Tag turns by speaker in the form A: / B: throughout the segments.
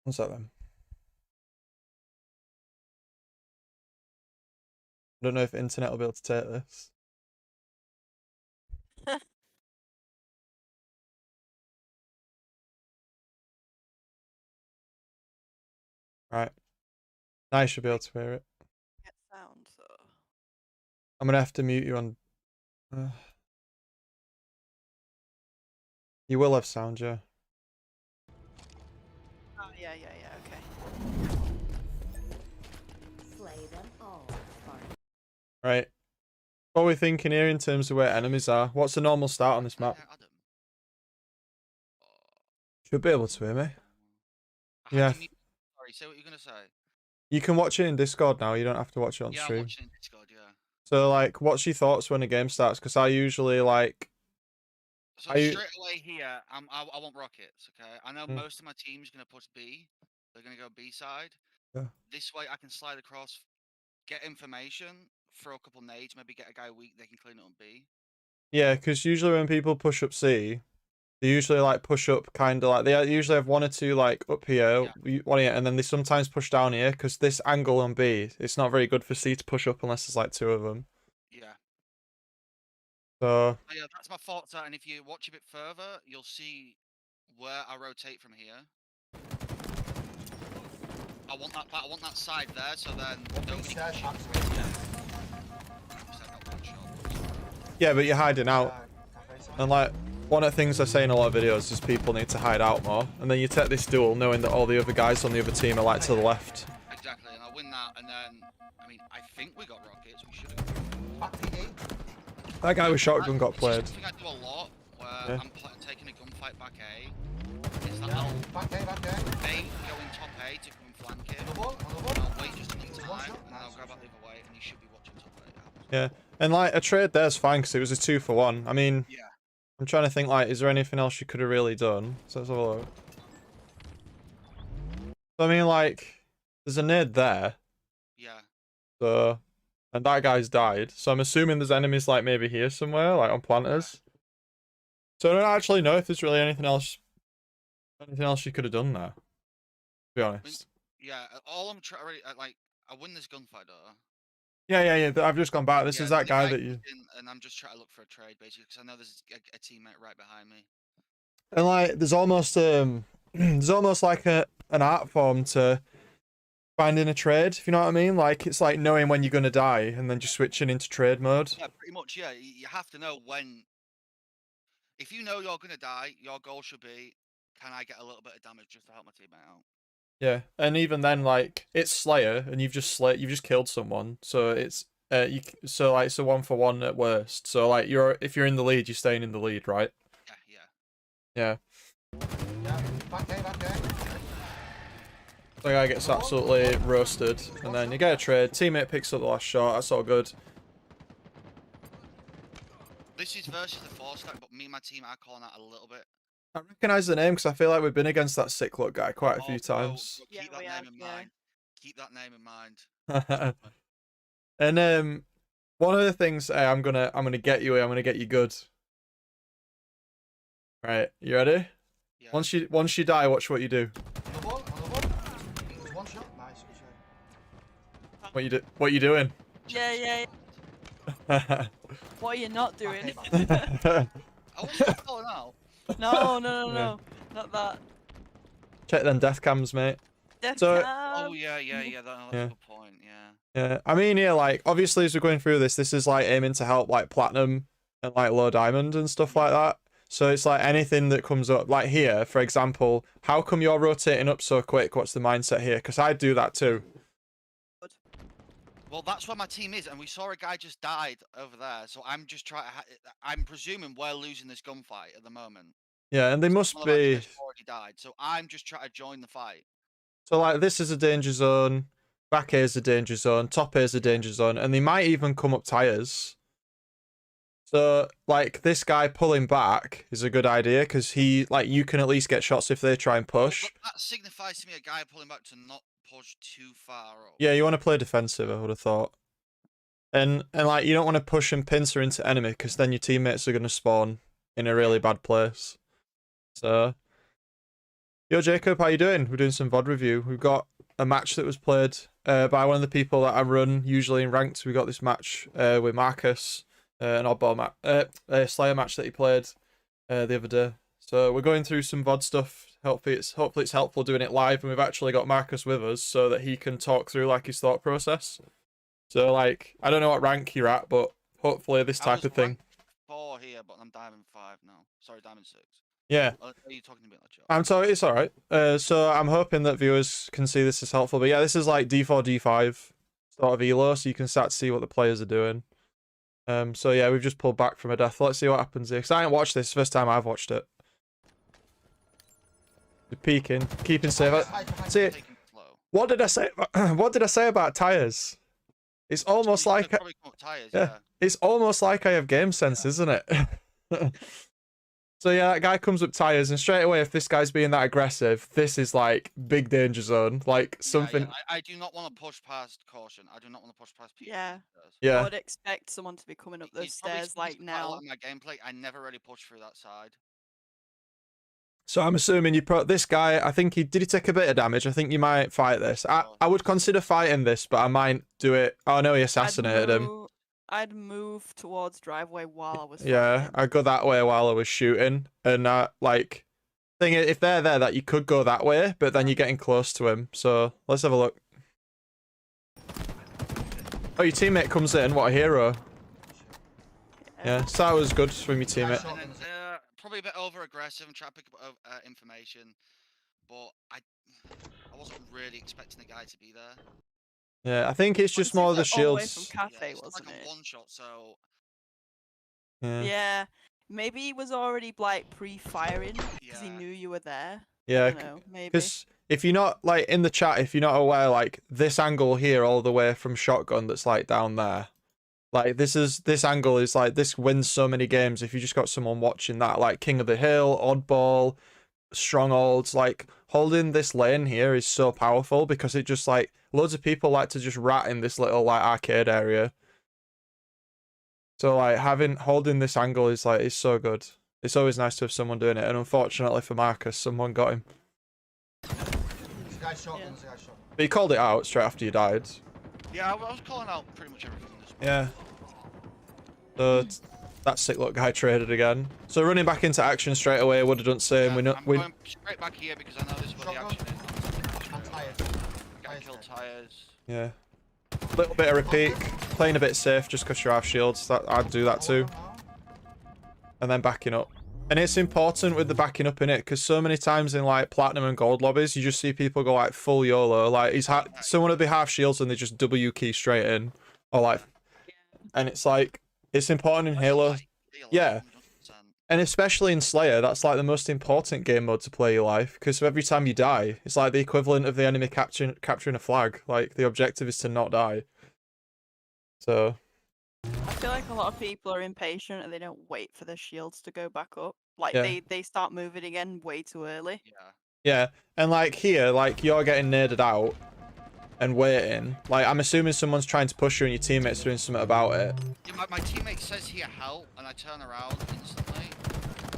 A: One sec then. I don't know if internet will be able to take this. Right. Now you should be able to hear it.
B: Get sound, so.
A: I'm gonna have to mute you on. You will have sound, yeah.
B: Oh, yeah, okay.
C: Slay them all.
A: Right. What are we thinking here in terms of where enemies are? What's the normal start on this map? Should be able to hear me. Yeah.
D: Sorry, say what you're gonna say.
A: You can watch it in Discord now. You don't have to watch it on
D: Yeah,
A: stream.
D: I'm watching in Discord, yeah.
A: So, like, what's your thoughts when a game starts? Because I usually, like...
D: So straight away here, I want rockets, okay? I know most of my team's going to push B. They're going to go B side.
A: Yeah.
D: This way I can slide across, get information, throw a couple nades, maybe get a guy weak, they can clean it on B.
A: Yeah, because usually when people push up C, they usually, like, push up kind of like... They usually have one or two, like, up here, one here, and then they sometimes push down here, because this angle on B, it's not very good for C to push up unless there's, like, two of them.
D: Yeah.
A: So...
D: Yeah, that's my thoughts, and if you watch a bit further, you'll see where I rotate from here. I want that side there, so then nobody can shoot.
A: Yeah, but you're hiding out. And like, one of the things I say in a lot of videos is people need to hide out more. And then you take this duel knowing that all the other guys on the other team are like to the left.
D: Exactly, and I win that, and then, I mean, I think we got rockets, we should have.
A: That guy with shotgun got played.
D: This is something I do a lot, where I'm taking a gunfight back A. Is that I'll
E: back A.
D: A, go in top A to come and flank it. I'll wait just enough time, and then I'll grab out the other way, and you should be watching top A.
A: Yeah, and like, a trade there's fine, because it was a 2-for-1. I mean,
D: yeah.
A: I'm trying to think, like, is there anything else you could have really done? So let's have a look. So, I mean, like, there's a nade there.
D: Yeah.
A: So, and that guy's died. So I'm assuming there's enemies, like, maybe here somewhere, like, on planters. So I don't actually know if there's really anything else you could have done there, to be honest.
D: I mean, yeah, all I'm trying, like, I win this gunfight, though.
A: Yeah, I've just gone back. This is that guy that you...
D: And I'm just trying to look for a trade, basically, because I know there's a teammate right behind me.
A: And, like, there's almost like an art form to finding a trade, if you know what I mean? Like, it's like knowing when you're going to die and then just switching into trade mode.
D: Yeah, pretty much, yeah. You have to know when... If you know you're going to die, your goal should be, can I get a little bit of damage just to help my teammate out?
A: Yeah, and even then, like, it's Slayer, and you've just killed someone, so it's so it's a 1-for-1 at worst. So like, if you're in the lead, you're staying in the lead, right? Yeah.
E: Back A.
A: The guy gets absolutely roasted, and then you get a trade. Teammate picks up the last shot. That's all good.
D: This is versus the 4-stack, but me and my team are calling out a little bit.
A: I recognise the name because I feel like we've been against that sick look guy quite a few times.
D: Keep that name in mind. Keep that name in mind.
A: And one of the things I'm gonna get you. I'm gonna get you good. Right, you ready?
D: Yeah.
A: Once you die, watch what you do.
E: One shot. Nice.
A: What you doing?
B: Yeah. What are you not doing?
D: I wasn't calling out.
B: No. Not that.
A: Check them death cams, mate.
B: Death
D: Oh,
B: cam.
D: yeah. That's a good point, yeah.
A: Yeah, I mean, yeah, like, obviously as we're going through this is, like, aiming to help, like, platinum and, like, low diamond and stuff like that. So it's, like, anything that comes up, like, here, for example, how come you're rotating up so quick? What's the mindset here? Because I do that too.
D: Well, that's where my team is, and we saw a guy just died over there, so I'm just trying to... I'm presuming we're losing this gunfight at the moment.
A: Yeah, and they must be...
D: already died, so I'm just trying to join the fight.
A: So, like, this is a danger zone, back A is a danger zone, top A is a danger zone, and they might even come up tires. So, like, this guy pulling back is a good idea, because you can at least get shots if they try and push.
D: Well, that signifies to me a guy pulling back to not push too far up.
A: Yeah, you want to play defensive, I would have thought. And like, you don't want to push and pincer into enemy, because then your teammates are going to spawn in a really bad place. So, Yo, Jacob, how you doing? We're doing some VoD review. We've got a match that was played by one of the people that I run usually in ranked. We got this match with Marcus, an oddball Slayer match that he played the other day. So we're going through some VoD stuff. Hopefully it's helpful doing it live, and we've actually got Marcus with us so that he can talk through like his thought process. So like, I don't know what rank you're at, but hopefully this type of thing.
D: 4 here, but I'm diamond 5 now. Sorry, diamond 6.
A: Yeah.
D: Are you talking to me like chat?
A: I'm sorry, it's alright. So I'm hoping that viewers can see this is helpful. But yeah, this is like D4, D5 sort of elo, so you can start to see what the players are doing. So yeah, we've just pulled back from a death. Let's see what happens here. Because I ain't watched this, first time I've watched it. You're peeking, keeping safe. See,
D: Taking it slow.
A: what did I say? What did I say about tires? It's almost
D: You
A: like
D: could probably come up tires,
A: yeah. It's almost like I have game sense, isn't it? So yeah, that guy comes up tires, and straight away, if this guy's being that aggressive, this is like big danger zone, like something.
D: Yeah. I do not want to push past caution. I do not want to push past people.
B: Yeah.
A: Yeah.
B: I would expect someone to be coming up those
D: He's probably
B: stairs
D: seen
B: like
D: quite a lot
B: now.
D: of my gameplay. I never really push through that side.
A: So I'm assuming you put this guy. I think he take a bit of damage. I think you might fight this. I would consider fighting this, but I might do it. Oh no, he assassinated him.
B: I'd move towards driveway while I was
A: Yeah,
B: fighting.
A: I go that way while I was shooting, and like, thing is, if they're there, that you could go that way, but then you're getting close to him. So let's have a look. Oh, your teammate comes in. What a hero! Yeah, so that was good from your teammate.
D: And then, probably a bit over aggressive and try to pick up information, but I wasn't really expecting the guy to be there.
A: Yeah, I think it's just
B: Well,
A: more the
B: it's all the way
A: shields.
B: from Cafe,
D: it's
B: wasn't
D: like
B: it?
D: a one shot, so
A: Yeah.
B: Yeah. Maybe he was already like pre-firing because he
D: Yeah.
B: knew you were there. I
A: Yeah,
B: don't know, maybe.
A: because if you're not like in the chat, if you're not aware, like this angle here, all the way from shotgun, that's like down there. Like this angle is like this wins so many games if you just got someone watching that, like King of the Hill, Oddball, Strongholds. Like holding this lane here is so powerful because it just like loads of people like to just rat in this little like arcade area. So like holding this angle is like it's so good. It's always nice to have someone doing it, and unfortunately for Marcus, someone got him.
E: There's a guy shot,
B: Yeah.
E: there's a guy shot.
A: But he called it out straight after you died.
D: yeah, I was calling out pretty much everything. In this
A: Yeah. So that sick look guy traded again. So running back into action straight away would have done the same.
D: I'm
A: we
D: going straight back here because I know this is where the
E: Shotgun.
D: action is.
E: I'm tired.
D: I gotta kill tires.
A: yeah. Little bit of repeat, playing a bit safe just because you have shields. That I'd do that too. And then backing up. And it's important with the backing up in it because so many times in like platinum and gold lobbies, you just see people go like full YOLO. Like someone would be half shields and they just W key straight in, or like, and it's like it's important in Halo. Yeah.
D: 100%.
A: And especially in Slayer, that's like the most important game mode to play your life, because every time you die, it's like the equivalent of the enemy capturing a flag. Like, the objective is to not die. So,
B: I feel like a lot of people are impatient and they don't wait for their shields to go back up. Like
A: Yeah.
B: they start moving again way too early.
D: Yeah.
A: yeah. And like here, like you're getting naded out and waiting. Like, I'm assuming someone's trying to push you and your teammate's doing something about it.
D: Yeah, my teammate says here help, and I turn around instantly.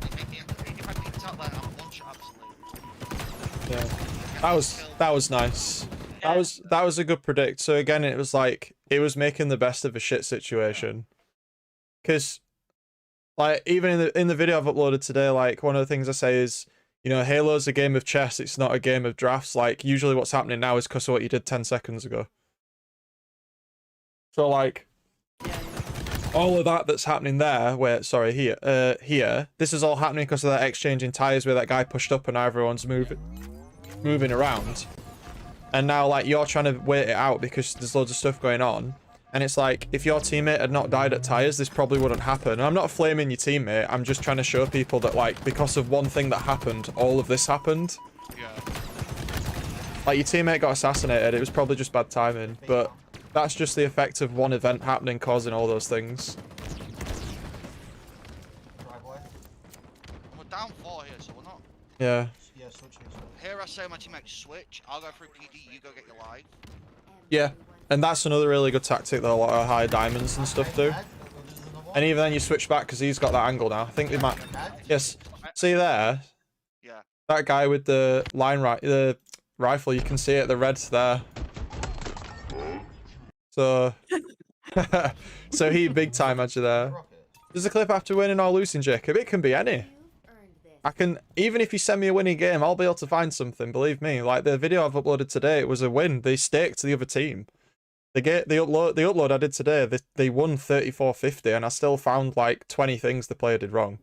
D: If I picked up that, I'm one shot absolutely.
A: Yeah. That was nice.
B: Yeah.
A: That was a good predict. So again, it was like it was making the best of a shit situation. Cause like even in the video I've uploaded today, like one of the things I say is, you know, Halo's a game of chess, it's not a game of drafts. Like usually what's happening now is because of what you did 10 seconds ago. So like
B: Yeah.
A: all of that's happening there, here, this is all happening because of that exchange in tires where that guy pushed up and now everyone's moving around. And now, like, you're trying to wait it out because there's loads of stuff going on. And it's like, if your teammate had not died at tires, this probably wouldn't happen. And I'm not flaming your teammate, I'm just trying to show people that, like, because of one thing that happened, all of this happened.
D: Yeah.
A: Like, your teammate got assassinated, it was probably just bad timing. But that's just the effect of one event happening causing all those things.
E: Driveway.
D: We're down 4 here, so we're not.
A: Yeah.
E: Yeah, switching.
D: Here I say my teammate switch. I'll go through PD, you go get your life.
A: Yeah. And that's another really good tactic that a lot of high diamonds and stuff do. And even then you switch back because he's got that angle now. I think they might... Yes. See there?
D: Yeah.
A: That guy with the the rifle, you can see it, the red's there. So, so he big time actually there.
E: Rocket.
A: Does the clip after winning or losing, Jacob? It can be any.
C: You've earned this.
A: I can, even if you send me a winning game, I'll be able to find something, believe me. Like the video I've uploaded today, it was a win. They staked to the other team. The upload I did today, they won 34-50, and I still found like 20 things the player did wrong.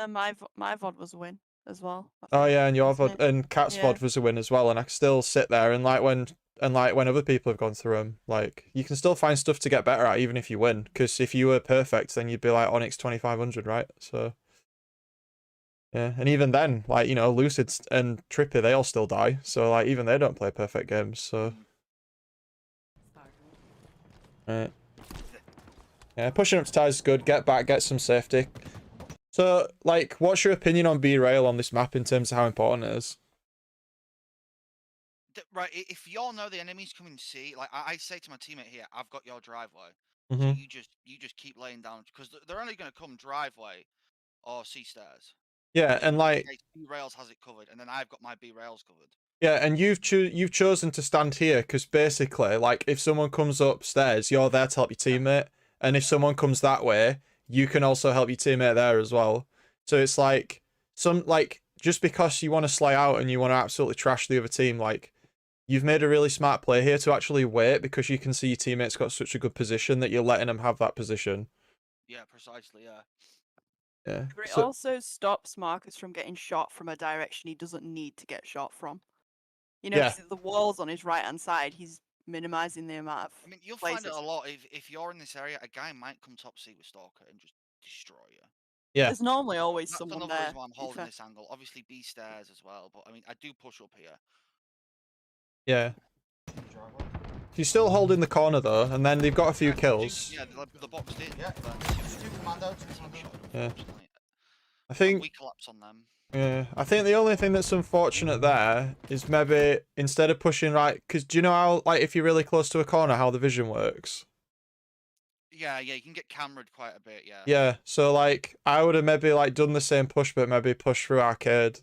B: My VoD was a win as well. I
A: Oh
B: think,
A: yeah, and your
B: wasn't
A: VoD
B: it?
A: and Cat's
B: Yeah.
A: VoD was a win as well, and I can still sit there and like when other people have gone through them, like you can still find stuff to get better at even if you win. Because if you were perfect, then you'd be like Onyx 2500, right? So yeah, and even then, like, you know, Lucid and Trippy, they all still die. So like even they don't play perfect games. So right, yeah, pushing up to ties is good. Get back, get some safety. So like, what's your opinion on B-Rail on this map in terms of how important it is?
D: Right, if y'all know the enemy's coming C, like I say to my teammate here, I've got your driveway. So
A: Mhm.
D: you just keep laying down because they're only going to come driveway or C stairs.
A: Yeah, and like,
D: B rails has it covered, and then I've got my B rails covered.
A: yeah, and you've chosen to stand here because basically, like, if someone comes upstairs, you're there to help your teammate, and if someone comes that way, you can also help your teammate there as well. So it's like just because you want to slay out and you want to absolutely trash the other team, like, you've made a really smart play here to actually wait because you can see your teammate's got such a good position that you're letting them have that position.
D: Yeah, precisely. Yeah.
A: Yeah.
B: But it
A: So,
B: also stops Marcus from getting shot from a direction he doesn't need to get shot from. You know,
A: Yeah.
B: 'cause the wall's on his right hand side. He's minimizing the amount of.
D: I mean, you'll find it a
B: places.
D: lot if you're in this area. A guy might come top seat with Stalker and just destroy you.
A: yeah.
B: There's normally always
D: That's
B: someone
D: another
B: there.
D: reason why I'm
B: to be
D: holding
B: fair.
D: this angle. Obviously, B stairs as well, but I mean, I do push up here.
A: Yeah.
E: Driveway.
A: He's still holding the corner though, and then they've got a few
D: Yeah,
A: kills.
D: Yeah, the box did.
E: Yeah.
D: but
E: Just two commando, two commando.
A: Yeah.
D: unfortunately,
A: I think
D: we collapse on them.
A: Yeah, I think the only thing that's unfortunate there is maybe instead of pushing right, because do you know how, like, if you're really close to a corner, how the vision works?
D: Yeah, you can get cameraed quite a bit. Yeah.
A: Yeah, so like I would have maybe like done the same push, but maybe pushed through arcade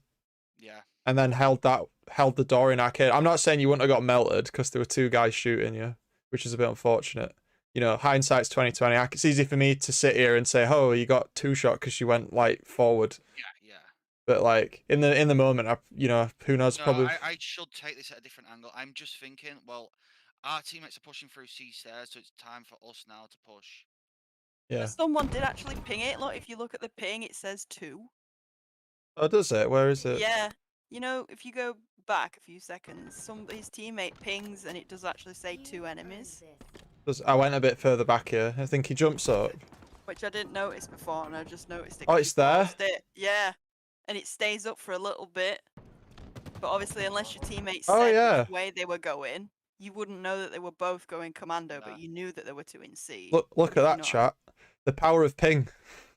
D: Yeah.
A: and then held the door in arcade. I'm not saying you wouldn't have got melted because there were two guys shooting you, which is a bit unfortunate. You know, hindsight's 2020. It's easy for me to sit here and say, "Oh, you got two shot because you went like forward."
D: Yeah.
A: But like in the moment, you know, who knows?
D: No,
A: Probably.
D: I should take this at a different angle. I'm just thinking, well, our teammates are pushing through C stairs, so it's time for us now to push.
A: Yeah.
B: Someone did actually ping it. Look, if you look at the ping, it says 2.
A: Oh, does it? Where is it?
B: Yeah. You know, if you go back a few seconds, his teammate pings and it does actually say 2 enemies.
A: I went a bit further back here. I think he jumps up.
B: Which I didn't notice before, and I just noticed it.
A: Oh,
B: 'cause
A: it's
B: he
A: there?
B: paused it. Yeah. And it stays up for a little bit. But obviously, unless your teammates
A: Oh,
B: said
A: yeah.
B: which way they were going, you wouldn't know that they were both going commando,
D: Nah.
B: but you knew that there were 2 in C.
A: Look at
B: You
A: that
B: know-
A: chat. The power of ping.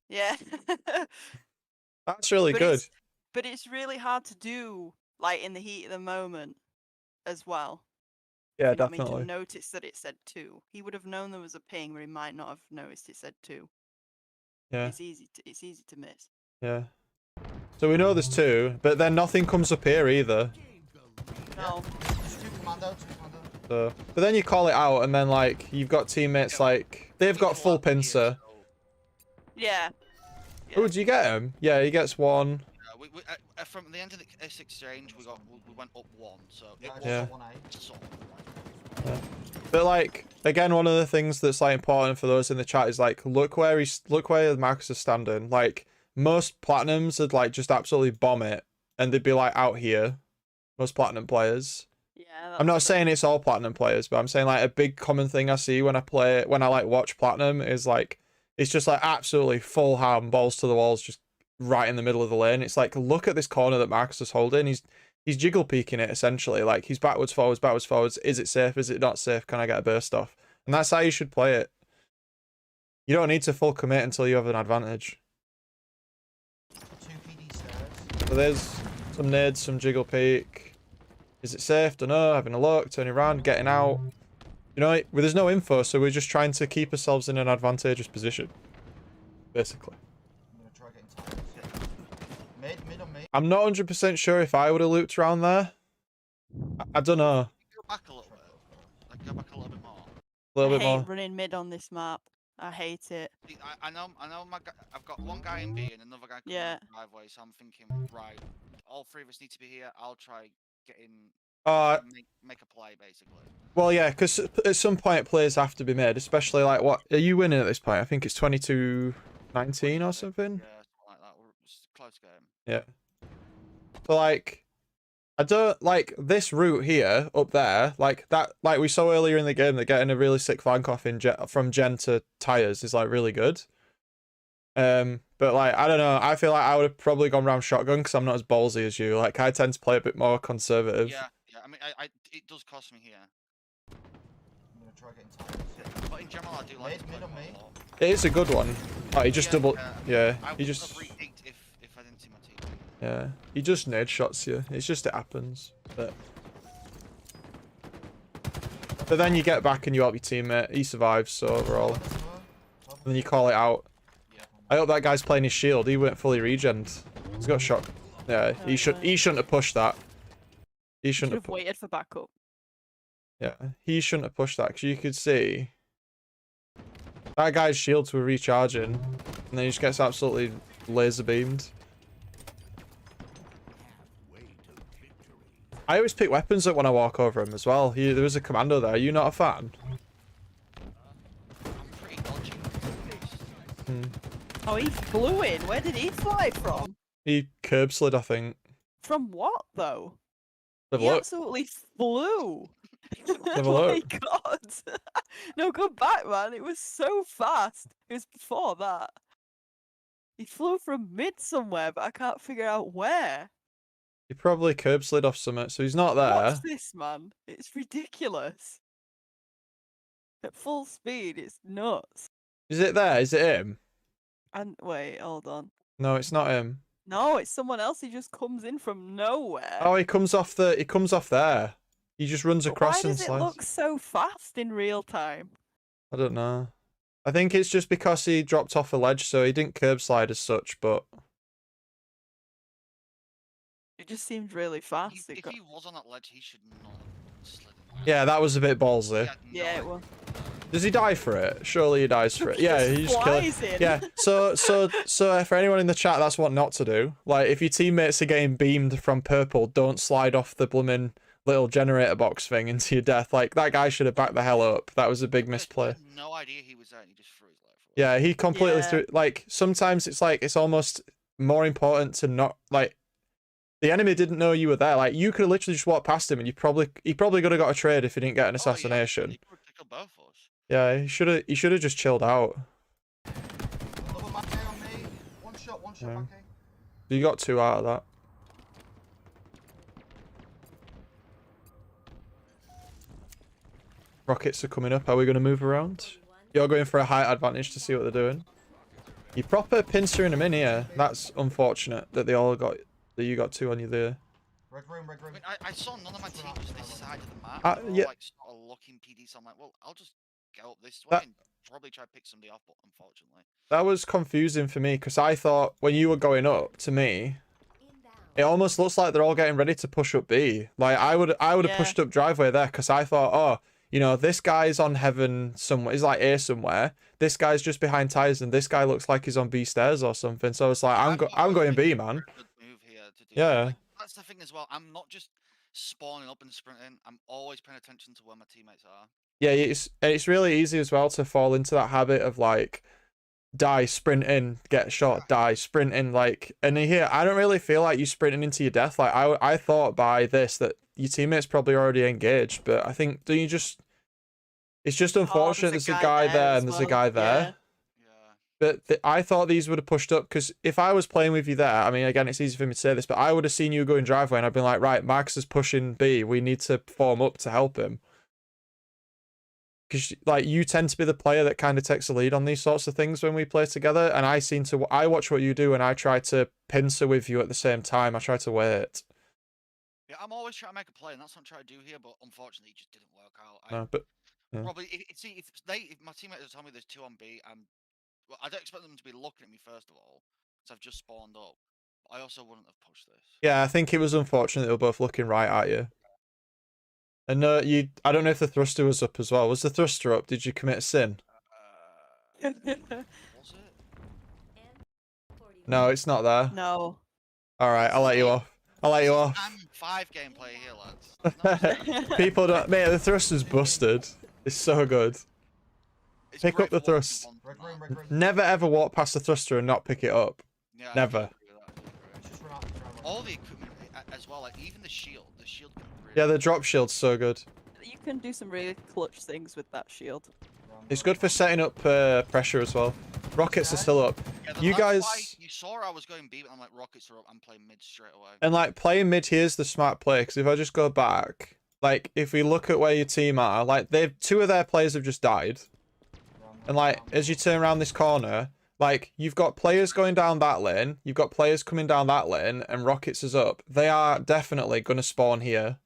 B: Yeah.
A: That's really
B: But
A: good.
B: But it's really hard to do, like, in the heat of the moment as well.
A: Yeah,
B: You know what I mean?
A: definitely.
B: To notice that it said 2. He would have known there was a ping, but he might not have noticed it said 2.
A: Yeah,
B: It's easy to miss.
A: yeah. So we know there's 2, but then nothing comes up here either.
B: No.
E: Just two commando, two commando.
A: So, but then you call it out, and then like you've got teammates like they've got full pincer.
B: Yeah.
A: Oh, did you get him? Yeah, he gets 1.
D: From the end of this exchange, we went up 1, so it
E: Yeah,
D: was
A: Yeah.
E: 1A.
D: solid.
A: But like again, one of the things that's like important for those in the chat is like look where Marcus is standing. Like most platinums would like just absolutely bomb it, and they'd be like out here. Most platinum players.
B: Yeah.
A: I'm not saying it's all platinum players, but I'm saying like a big common thing I see when I like watch platinum is like it's just like absolutely full ham, balls to the walls, just right in the middle of the lane. It's like look at this corner that Marcus is holding. He's jiggle peeking it essentially. Like he's backwards, forwards. Is it safe? Is it not safe? Can I get a burst off? And that's how you should play it. You don't need to full commit until you have an advantage.
E: Two PD stairs.
A: So there's some nades, some jiggle peek. Is it safe? Don't know. Having a look, turning around, getting out. You know, there's no info, so we're just trying to keep ourselves in an advantageous position. Basically.
E: I'm gonna try getting tires. Mid on me.
A: I'm not 100% sure if I would have looped around there. I don't know.
D: Go back a little bit. Like, go back a little bit more.
A: A little
B: I
A: bit
B: hate
A: more.
B: running mid on this map. I hate it.
D: See, I know I've got one guy in B and another guy coming
B: Yeah.
D: up the driveway, so I'm thinking, right, all three of us need to be here. I'll try getting make a play basically.
A: Well, yeah, because at some point plays have to be made, especially like what are you winning at this point? I think it's 22-19 or something.
D: Yeah, something like that. It's a close game.
A: Yeah. So like, I don't like this route here up there, like that, like we saw earlier in the game, that getting a really sick flank off in from Gen to tires is like really good. But like, I don't know, I feel like I would have probably gone round shotgun because I'm not as ballsy as you. Like, I tend to play a bit more conservative.
D: Yeah, yeah. I mean, it does cost me here.
E: I'm gonna try getting tires.
D: But in general, I do like
E: Mid on me.
A: It is a good one. Oh, he just double. Yeah,
D: I
A: he
D: would
A: just.
D: have re-peeked if I didn't see my team.
A: Yeah, he just nade shots you. It's just it happens. But then you get back and you help your teammate. He survives, so overall. And then you call it out.
D: Yeah.
A: I hope that guy's playing his shield. He went fully regened. He's got shot. Yeah, he shouldn't have pushed that. He
B: Should
A: shouldn't
B: have waited for backup.
A: Yeah, he shouldn't have pushed that because you could see that guy's shields were recharging, and then he just gets absolutely laser beamed. I always pick weapons up when I walk over him as well. There is a commando there. Are you not a fan?
D: I'm pretty dodgy.
B: Oh, he flew in. Where did he fly from?
A: He curb slid, I think.
B: From what though?
A: Have a
B: He
A: look.
B: absolutely flew.
A: Have a
B: Oh my
A: look.
B: god. No, go back, man. It was so fast. It was before that. He flew from mid somewhere, but I can't figure out where.
A: He probably curb slid off something, so he's not there.
B: What's this, man? It's ridiculous. At full speed, it's nuts.
A: Is it there? Is it him?
B: And wait, hold on.
A: No, it's not him.
B: No, it's someone else. He just comes in from nowhere.
A: Oh, he comes off there. He just runs
B: But
A: across
B: why
A: and
B: does it
A: slides.
B: look so fast in real time?
A: I don't know. I think it's just because he dropped off a ledge, so he didn't curb slide as such, but
B: It just seemed really fast.
D: If he was on that ledge, he should not have slid in there.
A: yeah, that was a bit ballsy.
D: He had no
B: Yeah, it
D: idea.
B: was.
A: Does he die for it? Surely he dies for it. Yeah, he just kills
B: flies in.
A: Yeah, so for anyone in the chat, that's what not to do. Like, if your teammates are getting beamed from purple, don't slide off the blooming little generator box thing into your death. Like, that guy should have backed the hell up. That was a big
D: I
A: misplay.
D: had no idea he was there, and he just threw his life away.
A: Yeah, he completely
B: Yeah.
A: threw. Like, sometimes it's like it's almost more important to not like. The enemy didn't know you were there. Like, you could have literally just walked past him, and he probably could have got a trade if he didn't get an
D: Oh, yeah,
A: assassination.
D: he could have killed both of us.
A: Yeah, he should have just chilled out.
E: Another back A on me. One shot
A: Yeah.
E: back A.
A: You got 2 out of that. Rockets are coming up. Are we going to move around? You're going for a height advantage to see what they're doing. You proper pincer them in here. That's unfortunate that you got 2 on you there.
E: Red room.
D: I mean, I saw none of my team was this side of the map.
A: Yeah.
D: They were all, like, sort of looking PD, so I'm like, well, I'll just go up this way and probably try to pick somebody off, but unfortunately.
A: That was confusing for me because I thought when you were going up to me, it almost looks like they're all getting ready to push up B. Like, I would have
B: Yeah.
A: pushed up driveway there because I thought, oh, you know, this guy's on heaven somewhere. He's like A somewhere. This guy's just behind tires, and this guy looks like he's on B stairs or something. So it's like, I'm going B, man.
D: Good move here to do
A: Yeah.
D: Like, that's the thing as well. I'm not just spawning up and sprinting. I'm always paying attention to where my teammates are.
A: Yeah, it's really easy as well to fall into that habit of like die, sprint in, get shot, die, sprint in, like, and here I don't really feel like you sprinting into your death. Like I thought by this that your teammates probably already engaged, but I think it's just unfortunate there's a guy there and there's a guy there.
D: Yeah.
A: But I thought these would have pushed up because if I was playing with you there, I mean, again, it's easy for me to say this, but I would have seen you going driveway and I'd been like, right, Max is pushing B. We need to form up to help him. Because like you tend to be the player that kind of takes the lead on these sorts of things when we play together, and I watch what you do and I try to pincer with you at the same time. I try to wait.
D: Yeah, I'm always trying to make a play, and that's what I'm trying to do here, but unfortunately, it just didn't work out.
A: No, but yeah.
D: Probably, if my teammates are telling me there's 2 on B, well, I don't expect them to be looking at me first of all, because I've just spawned up. I also wouldn't have pushed this.
A: Yeah, I think it was unfortunate they were both looking right at you. And no, I don't know if the thruster was up as well. Was the thruster up? Did you commit a sin?
D: Was it?
A: No, it's not there.
B: No.
A: All right, I'll let you off. I'll let you off.
D: I'm 5 gameplay here, lads. No,
A: People don't. Mate, the thruster's busted. It's so good.
D: it's
A: Pick
D: great
A: up the
D: for watching
A: thrust.
D: one
E: Red
D: man.
E: green, red green.
A: Never ever walk past the thruster and not pick it up.
D: Yeah, I
A: Never.
D: agree with that, I agree.
E: Just run out the drama.
D: All the equipment as well, like even the shield. The shield can really
A: Yeah, the drop shield's so good.
B: You can do some really clutch things with that shield.
A: It's good for setting up pressure as well. Rockets are still up.
D: Yeah,
A: You
D: that's why
A: guys-
D: you saw I was going B, but I'm like rockets are up. I'm playing mid straight away.
A: And like playing mid here is the smart play, because if I just go back, like if we look at where your team are, like two of their players have just died. And like as you turn around this corner, like you've got players going down that lane, you've got players coming down that lane, and rockets is up. They are definitely gonna spawn here.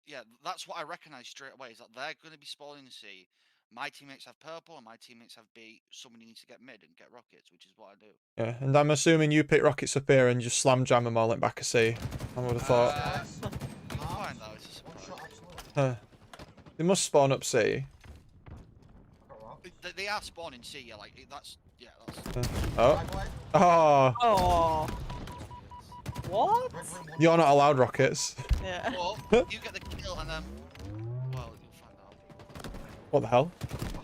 D: Yeah, that's what I recognise straight away. Is that they're going to be spawning in C. My teammates have purple, and my teammates have B. Somebody needs to get mid and get rockets, which is what I do.
A: Yeah, and I'm assuming you pick rockets up here and just slam jam them all in back of C. I would have thought.
D: You'll find though. It's a
E: One
D: surprise.
E: shot, absolutely.
A: Huh. They must spawn up C.
E: Got that.
D: They are spawning C. Yeah, like that's that's.
A: Oh.
E: Driveway.
A: Oh.
B: Oh. What?
E: Red green, one
A: You're
E: shot.
A: not allowed rockets.
B: Yeah.
D: Well, you get the kill, and then well, you'll find out.
A: What the hell?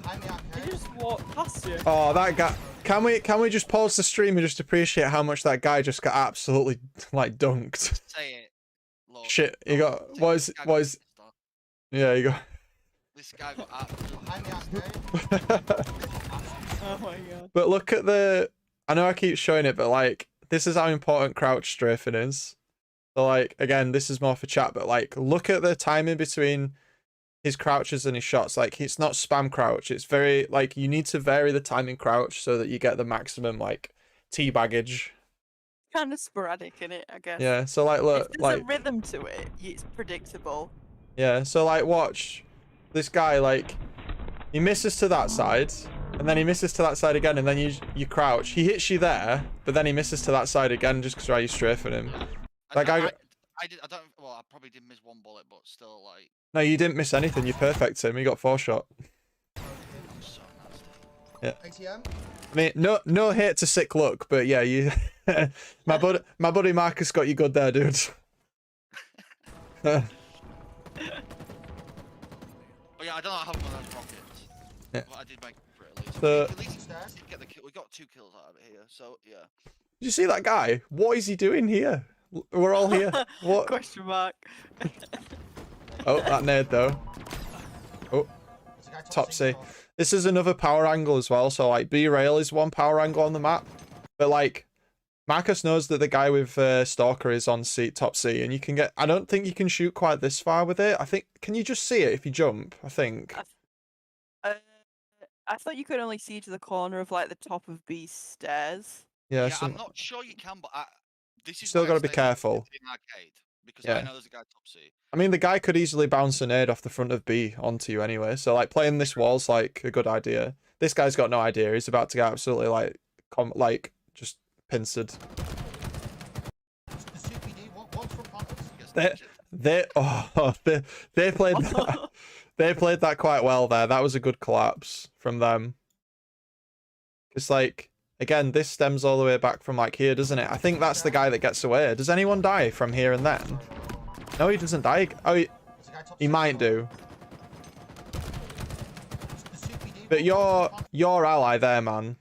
E: Behind the
B: Did
E: arcade.
B: you just walk past you?
A: Oh, that guy. Can we just pause the stream and just appreciate how much that guy just got absolutely like dunked?
D: Say it. Look,
A: Shit, he
D: look,
A: got
D: this
A: what is
D: guy got
A: what is
D: pissed off.
A: yeah, he got
D: This guy got absolutely.
E: Behind the arcade.
B: Oh my god.
A: But look at the I know I keep showing it, but like this is how important crouch strafing is. So like again, this is more for chat, but like look at the timing between his crouches and his shots. Like it's not spam crouch. It's very like you need to vary the timing crouch so that you get the maximum like T baggage.
B: Kind of sporadic in it, I guess.
A: Yeah. So like look
B: If there's
A: like
B: a rhythm to it, it's predictable.
A: yeah. So like watch this guy like he misses to that side. And then he misses to that side again, and then you crouch. He hits you there, but then he misses to that side again just because you strafing him. That guy.
D: I did. I don't. Well, I probably did miss one bullet, but still, like,
A: No, you didn't miss anything. You perfect him. You got 4 shot.
D: I'm so nasty.
E: ATM.
A: I mean, no hate to sick luck, but yeah, you. my buddy Marcus got you good there, dude.
D: But yeah, I don't know how one of those rockets.
A: Yeah.
D: But I did make it for it at least.
A: So-
D: At least we did get the kill. We got 2 kills out of it here. So yeah.
A: Did you see that guy? What is he doing here? We're all here. What?
B: Question mark.
A: Oh, that nade though. Oh,
E: There's a guy
A: top C.
E: top.
A: This is another power angle as well. So like B rail is one power angle on the map, but like Marcus knows that the guy with Stalker is on C, top C, and you can get. I don't think you can shoot quite this far with it. I think. Can you just see it if you jump? I think.
B: I thought you could only see to the corner of like the top of B's stairs.
A: Yeah.
D: Yeah,
A: some-
D: I'm not sure you can, but this is
A: Still
D: why I
A: gotta be
D: stayed
A: careful.
D: in arcade because
A: Yeah.
D: I know there's a guy top C.
A: I mean, the guy could easily bounce a nade off the front of B onto you anyway. So like playing this wall's like a good idea. This guy's got no idea. He's about to get absolutely like just pincered.
E: The CPD. One's from planters.
D: Gets
A: They-
D: touched.
A: They played that. They played that quite well there. That was a good collapse from them. It's like again, this stems all the way back from like here, doesn't it? I think that's the guy that gets away. Does anyone die from here and then? No, he doesn't die. Oh,
E: There's a guy top
A: he
E: C.
A: might do.
E: The CPD.
A: But your ally there, man.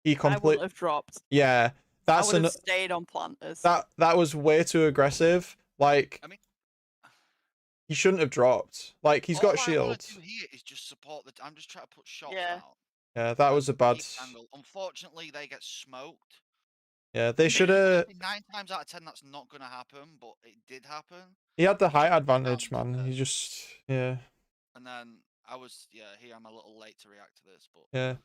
A: He
B: I
A: complete.
B: wouldn't have dropped.
A: Yeah,
B: I
A: that's
B: would
A: an
B: have stayed on planters.
A: that was way too aggressive. Like
D: I mean,
A: he shouldn't have dropped. Like he's
D: all
A: got
D: I wanna
A: shield.
D: do here is just support the. I'm just trying to put shots
B: Yeah.
D: out.
A: Yeah, that was a bad.
D: Deep angle. Unfortunately, they get smoked.
A: Yeah, they should have.
D: 9 times out of 10, that's not going to happen, but it did happen.
A: He had the height advantage,
D: Down to
A: man. He
D: the-
A: just yeah.
D: And then I was, here I'm a little late to react to this, but
A: Yeah.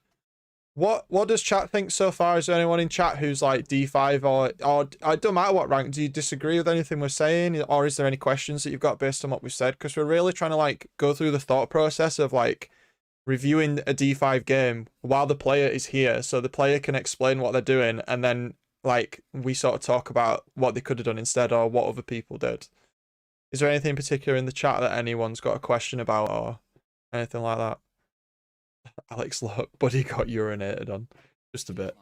A: What does chat think so far? Is there anyone in chat who's like D5 or it don't matter what rank? Do you disagree with anything we're saying, or is there any questions that you've got based on what we've said? Because we're really trying to like go through the thought process of like reviewing a D5 game while the player is here, so the player can explain what they're doing, and then like we sort of talk about what they could have done instead or what other people did. Is there anything in particular in the chat that anyone's got a question about or anything like that? Alex, look, buddy got urinated on just a bit.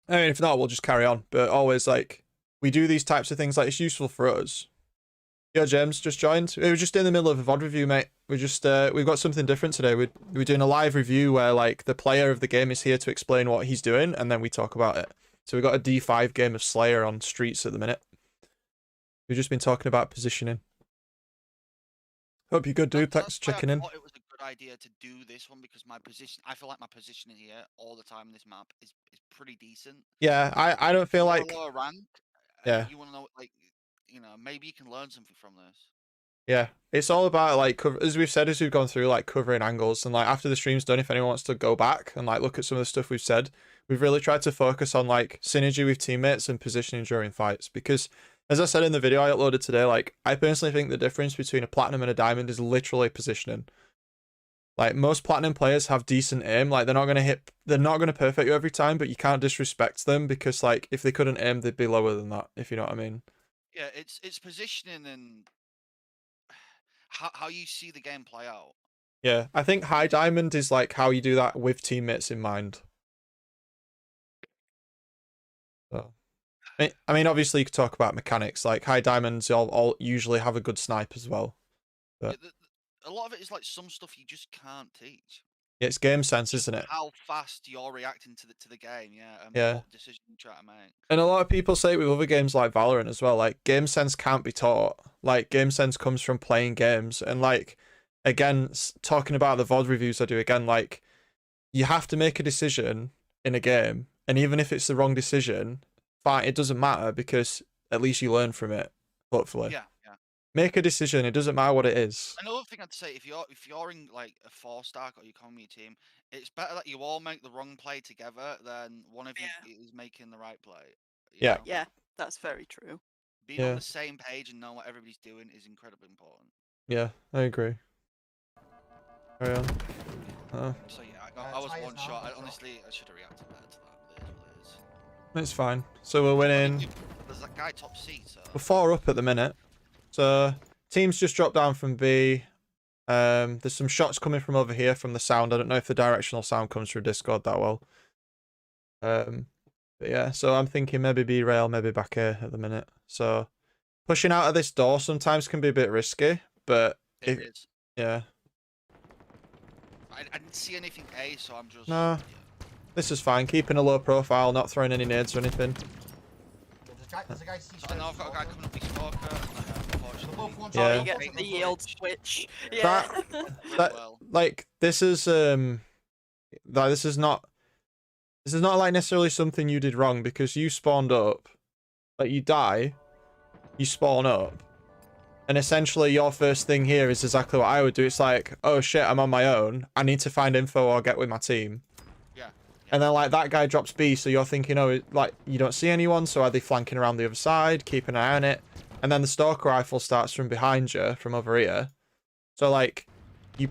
A: I mean, if not, we'll just carry on. But always, like, we do these types of things, like, it's useful for us. Yo, James, just joined. We were just in the middle of a VoD review, mate. We just, we've got something different today. We're doing a live review where, like, the player of the game is here to explain what he's doing, and then we talk about it. So we've got a D5 game of Slayer on Streets at the minute. We've just been talking about positioning. Hope you're good, dude. Thanks for checking in.
D: I thought it was a good idea to do this one because my position, I feel like my positioning here all the time in this map is pretty decent.
A: Yeah, I don't feel like...
D: Lower rank,
A: yeah.
D: You want to know, like, you know, maybe you can learn something from this.
A: Yeah, it's all about, like, as we've said, as we've gone through, like, covering angles, and, like, after the stream's done, if anyone wants to go back and, like, look at some of the stuff we've said, we've really tried to focus on, like, synergy with teammates and positioning during fights, because, as I said in the video I uploaded today, like, I personally think the difference between a platinum and a diamond is literally positioning. Like, most platinum players have decent aim, like, they're not going to perfect you every time, but you can't disrespect them, because, like, if they couldn't aim, they'd be lower than that, if you know what I mean.
D: Yeah, it's positioning and how you see the game play out.
A: Yeah, I think high diamond is like how you do that with teammates in mind. So, I mean, obviously you could talk about mechanics. Like high diamonds all usually have a good snipe as well. But
D: Yeah, a lot of it is like some stuff you just can't teach.
A: it's game sense, isn't it?
D: How fast you're reacting to the game, yeah, and
A: Yeah.
D: what decision you try to make.
A: And a lot of people say it with other games like Valorant as well, like game sense can't be taught. Like game sense comes from playing games. And like, again, talking about the VoD reviews I do again, like you have to make a decision in a game. And even if it's the wrong decision, fine, it doesn't matter because at least you learn from it, hopefully.
D: Yeah.
A: Make a decision, it doesn't matter what it is.
D: Another thing I'd say, if you're in like a 4-star or you come with your team, it's better that you all make the wrong play together than one of you is making the right play.
A: Yeah.
D: know?
B: Yeah, that's very true.
D: Being on the same page and knowing what everybody's doing is incredibly important.
A: Yeah, I agree. Carry on.
D: So yeah, I was one shot. Honestly, I should have reacted better to that. But it is what it is.
A: It's fine. So we're winning.
D: There's that guy top C, so...
A: We're 4 up at the minute. So teams just dropped down from B. There's some shots coming from over here from the sound. I don't know if the directional sound comes through Discord that well. But yeah, so I'm thinking maybe B rail, maybe back here at the minute. So pushing out of this door sometimes can be a bit risky, but
D: It is.
A: yeah.
D: I didn't see anything A, so I'm just...
A: Nah.
D: Yeah.
A: This is fine. Keeping a low profile, not throwing any nades or anything.
E: There's a guy C
D: I know I've got a guy coming up with smoker. Unfortunately.
A: Yeah.
B: You get the yield switch. Yeah.
A: That like this is this is not like necessarily something you did wrong because you spawned up, like you die, you spawn up, and essentially your first thing here is exactly what I would do. It's like, oh shit, I'm on my own. I need to find info or get with my team. And then, like, that guy drops B, so you're thinking, oh, like, you don't see anyone, so are they flanking around the other side? Keep an eye on it. And then the stalker rifle starts from behind you, from over here. So, like, you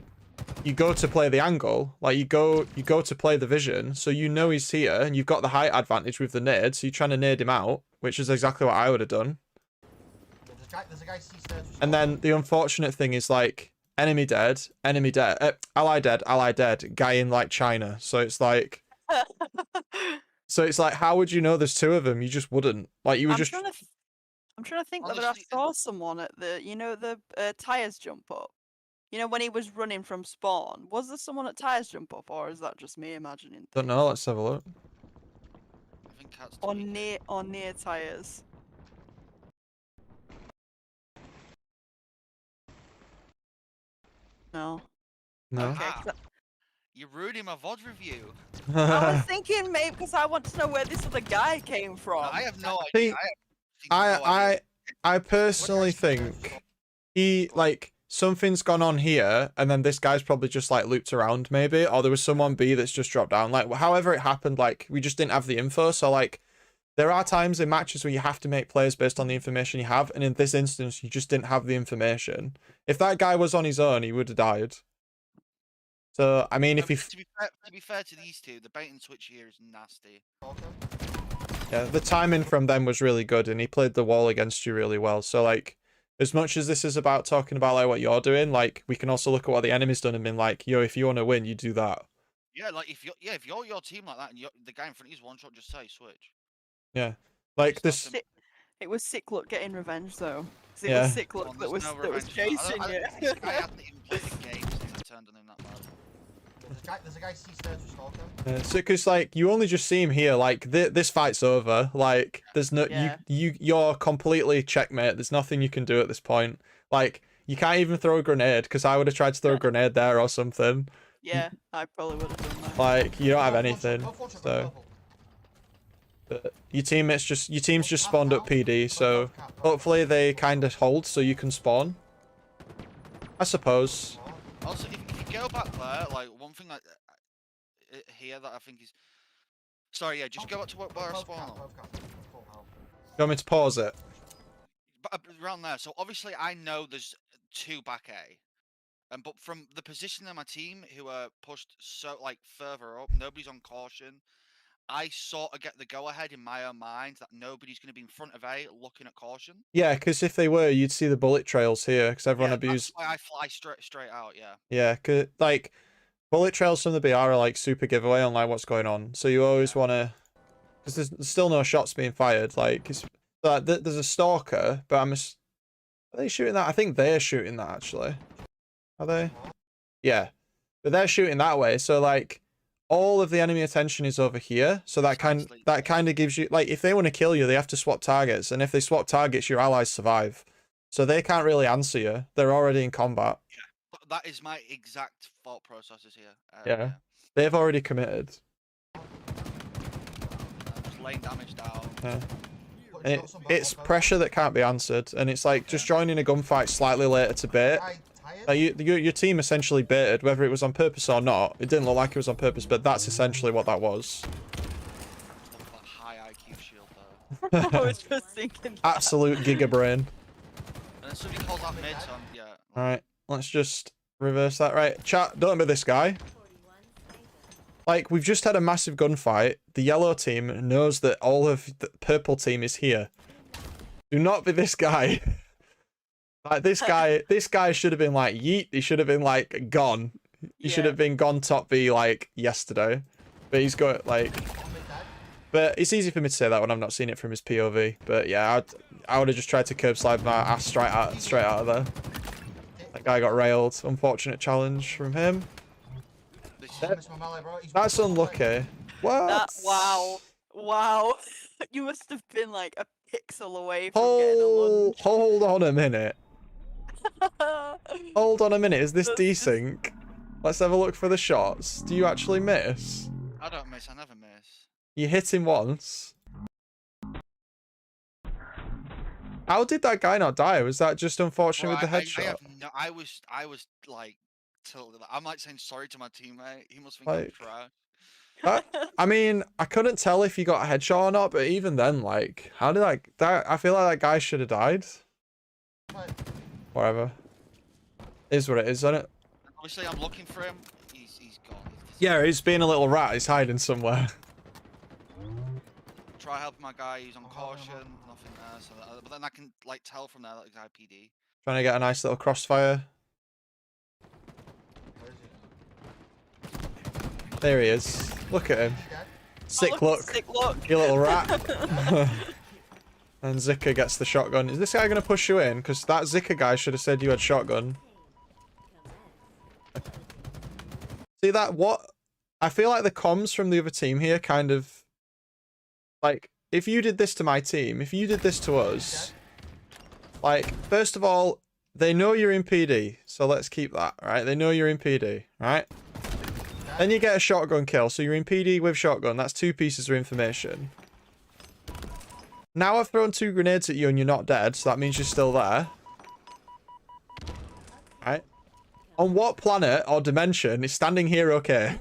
A: go to play the angle. Like, you go to play the vision, so you know he's here, and you've got the height advantage with the nade, so you're trying to nade him out, which is exactly what I would have done.
E: There's a guy C stairs.
A: And then the unfortunate thing is, like, enemy dead, ally dead, guy in, like, China. So it's like... So it's like, how would you know there's 2 of them? You just wouldn't. Like, you would just...
B: I'm trying to think whether I saw someone at the, you know, the tires jump up. You know, when he was running from spawn. Was there someone at tires jump up, or is that just me imagining things?
A: Don't know, let's have a look.
D: I think that's
B: Or near tires. No.
A: No.
B: Okay,
D: you're ruining my VoD review.
B: I was thinking maybe because I want to know where this other guy came from.
D: I have no
A: See,
D: idea.
A: I personally think he, like, something's gone on here, and then this guy's probably just, like, looped around, maybe, or there was someone B that's just dropped down. Like, however it happened, like, we just didn't have the info, so, like, there are times in matches where you have to make plays based on the information you have, and in this instance, you just didn't have the information. If that guy was on his own, he would have died. So I mean, if you
D: to be fair to these two, the bait and switch here is nasty.
A: yeah, the timing from them was really good, and he played the wall against you really well. So like, as much as this is about talking about like what you're doing, like we can also look at what the enemy's done and been like, yo, if you want to win, you do that.
D: Yeah, like if you're your team like that and the guy in front of you's one shot, just say switch.
A: Yeah, like
D: It's that
A: this.
D: simple.
B: It was sick look getting revenge though. 'Cause it
A: Yeah.
B: was sick
D: Well,
B: look
D: there's
B: that was
D: no
B: that was
D: revenge for that.
B: chasing you.
D: This guy hasn't even played the game since I turned on him that bad.
E: There's a guy C-stairs with Stalker.
A: So, because like you only just see him here, like this fight's over. Like there's no
B: Yeah.
A: you're completely checkmate. There's nothing you can do at this point. Like you can't even throw a grenade because I would have tried to throw a grenade there or something.
B: Yeah, I probably would have done that.
A: Like you don't have
E: Go
A: anything.
E: for it,
A: So
E: purple.
A: but your team's just spawned up PD. So hopefully they kind of hold so you can spawn. I suppose.
D: Also, if you go back there, like one thing like here that I think is, sorry, yeah, just go back to where I
E: Both
D: spawn.
E: cap, both cap. Full health.
A: You want me to pause it?
D: But around there, so obviously I know there's two back A, but from the position of my team who are pushed so like further up, nobody's on caution. I sort of get the go ahead in my own mind that nobody's going to be in front of A looking at caution.
A: Yeah, because if they were, you'd see the bullet trails here because everyone
D: Yeah,
A: abused.
D: that's why I fly straight out. Yeah.
A: Yeah, cause like bullet trails from the BR are like super giveaway on like what's going on. So you always want to, because there's still no shots being fired. Like it's like there's a stalker, but are they shooting that? I think they're shooting that actually. Are they? Yeah, but they're shooting that way. So like all of the enemy attention is over here. So that kind of gives you like if they want to kill you, they have to swap targets, and if they swap targets, your allies survive. So they can't really answer you. They're already in combat.
D: That is my exact thought processes here.
A: Yeah. They've already committed.
D: Just laying damage down.
A: Yeah.
E: Put
A: And
E: shots on
A: it's
E: both,
A: pressure that can't be answered, and it's like just joining a gunfight slightly later to bait.
E: Guy tired?
A: Like your team essentially baited, whether it was on purpose or not. It didn't look like it was on purpose, but that's essentially what that was.
D: Look at that high IQ shield though.
B: I was just thinking that.
A: Absolute giga brain.
D: And then somebody calls out mid, so yeah.
A: All right, let's just reverse that. Right, chat. Don't be this guy. Like we've just had a massive gunfight. The yellow team knows that all of the purple team is here. Do not be this guy. Like this guy should have been like yeet. He should have been like gone. He should have been gone top B like yesterday. But he's got like. But it's easy for me to say that when I'm not seeing it from his POV. But yeah, I would have just tried to curb slide my ass straight out of there. That guy got railed. Unfortunate challenge from him.
E: Missed my melee, bro. He's
A: That's unlucky. What?
B: Wow. You must have been like a pixel away from getting a lunge.
A: Hold on a minute. Hold on a minute. Is this
B: That's
A: desync? Let's have a look for the shots. Do you actually miss?
D: I don't miss. I never miss.
A: You hit him once. How did that guy not die? Was that just unfortunate with the headshot?
D: I was like, tilted. I'm like saying sorry to my teammate. He must think
A: Like-
D: I'm trash.
A: I mean, I couldn't tell if he got a headshot or not, but even then, like, how did that? I feel like that guy should have died. Whatever. Is what it is, isn't it?
D: Obviously, I'm looking for him. He's gone.
A: Yeah, he's being a little rat. He's hiding somewhere.
D: Try helping my guy. He's on caution. Nothing there. So but then I can like tell from there that he's IPD.
A: Trying to get a nice little crossfire.
E: Where is he?
A: There he is. Look at him.
E: He's dead.
A: Sick
B: Oh,
A: look.
B: Sick look.
A: You little rat. And Zika gets the shotgun. Is this guy going to push you in? Because that Zika guy should have said you had shotgun. See that? What? I feel like the comms from the other team here kind of... Like, if you did this to my team, if you did this to us... Like, first of all, they know you're in PD. So let's keep that, right? They know you're in PD, right? Then you get a shotgun kill. So you're in PD with shotgun. That's 2 pieces of information. Now I've thrown 2 grenades at you and you're not dead. So that means you're still there. Right? On what planet or dimension is standing here okay?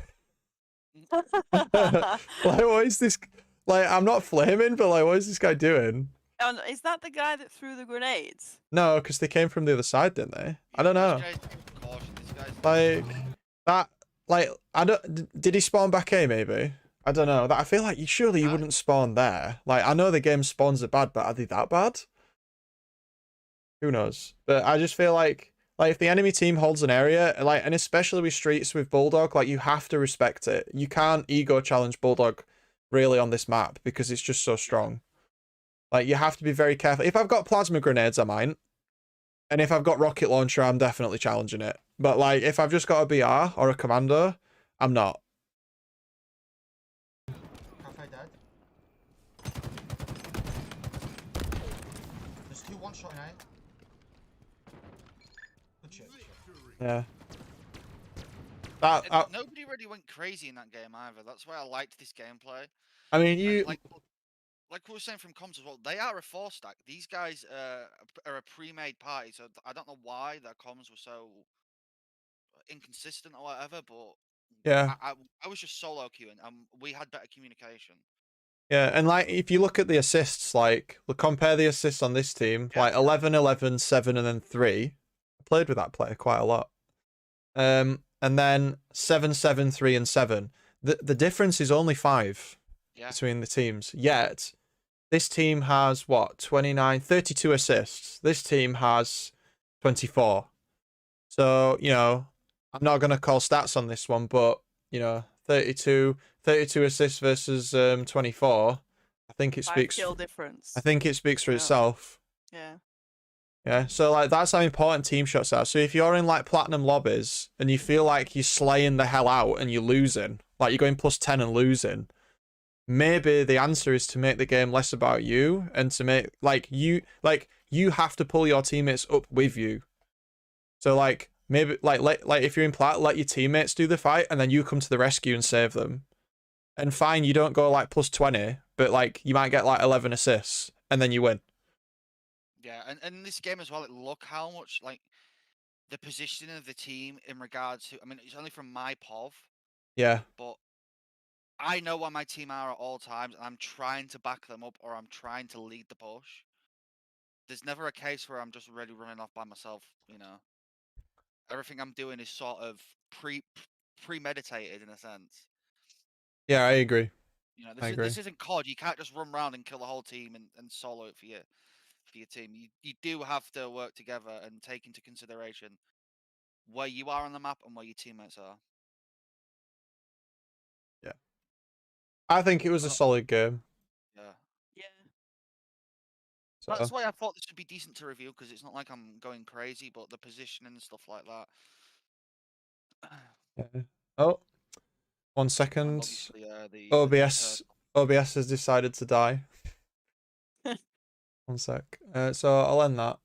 A: Like, what is this? Like, I'm not flaming, but like, what is this guy doing?
B: And is that the guy that threw the grenades?
A: No, because they came from the other side, didn't they? I don't know.
D: This guy's taking caution. This guy's
A: Like, that... like I don't. Did he spawn back A? Maybe I don't know. That I feel like surely you wouldn't spawn there. Like I know the game spawns are bad, but are they that bad? Who knows? But I just feel like if the enemy team holds an area, like, and especially with streets with Bulldog, like you have to respect it. You can't ego challenge Bulldog really on this map because it's just so strong. Like you have to be very careful. If I've got plasma grenades, I might. And if I've got rocket launcher, I'm definitely challenging it. But like if I've just got a BR or a commando, I'm not.
E: Cafe dead. There's 2 one-shot in A. Good shit.
A: Yeah.
D: Nobody really went crazy in that game either. That's why I liked this gameplay.
A: I mean,
D: And like we were saying from comms as well, they are a 4-stack. These guys are a pre-made party, so I don't know why their comms were so inconsistent or whatever, but
A: yeah.
D: I was just solo queuing, and we had better communication.
A: Yeah, and like if you look at the assists, like we'll compare the assists on this team, like 11, 11, 7, and then 3. I played with that player quite a lot. And then 7, 7, 3, and 7. The difference is only 5 between the teams. Yet this team has what 32 assists. This team has 24. So you know, I'm not gonna call stats on this one, but you know, 32 assists versus 24. I think it speaks.
B: 5 kill difference.
A: I think it speaks for itself.
B: Yeah.
A: Yeah. So like that's how important team shots are. So if you're in like platinum lobbies and you feel like you're slaying the hell out and you're losing, like you're going +10 and losing, maybe the answer is to make the game less about you and to make you have to pull your teammates up with you. So like maybe like if you're in plat, let your teammates do the fight and then you come to the rescue and save them. And fine, you don't go like +20, but like you might get like 11 assists and then you win.
D: Yeah, and in this game as well, look how much like the positioning of the team in regards to. I mean, it's only from my POV.
A: Yeah.
D: But I know where my team are at all times, and I'm trying to back them up, or I'm trying to lead the push. There's never a case where I'm just really running off by myself. You know, everything I'm doing is sort of premeditated in a sense.
A: Yeah, I agree.
D: You know,
A: I agree.
D: this isn't COD. You can't just run around and kill the whole team and solo it for your team. You do have to work together and take into consideration where you are on the map and where your teammates are.
A: Yeah. I think it was a solid game.
D: Yeah.
B: Yeah.
A: So.
D: That's why I thought this would be decent to review, because it's not like I'm going crazy, but the positioning and stuff like that.
A: Yeah. Oh, 1 second. OBS has decided to die. 1 sec. So I'll end that.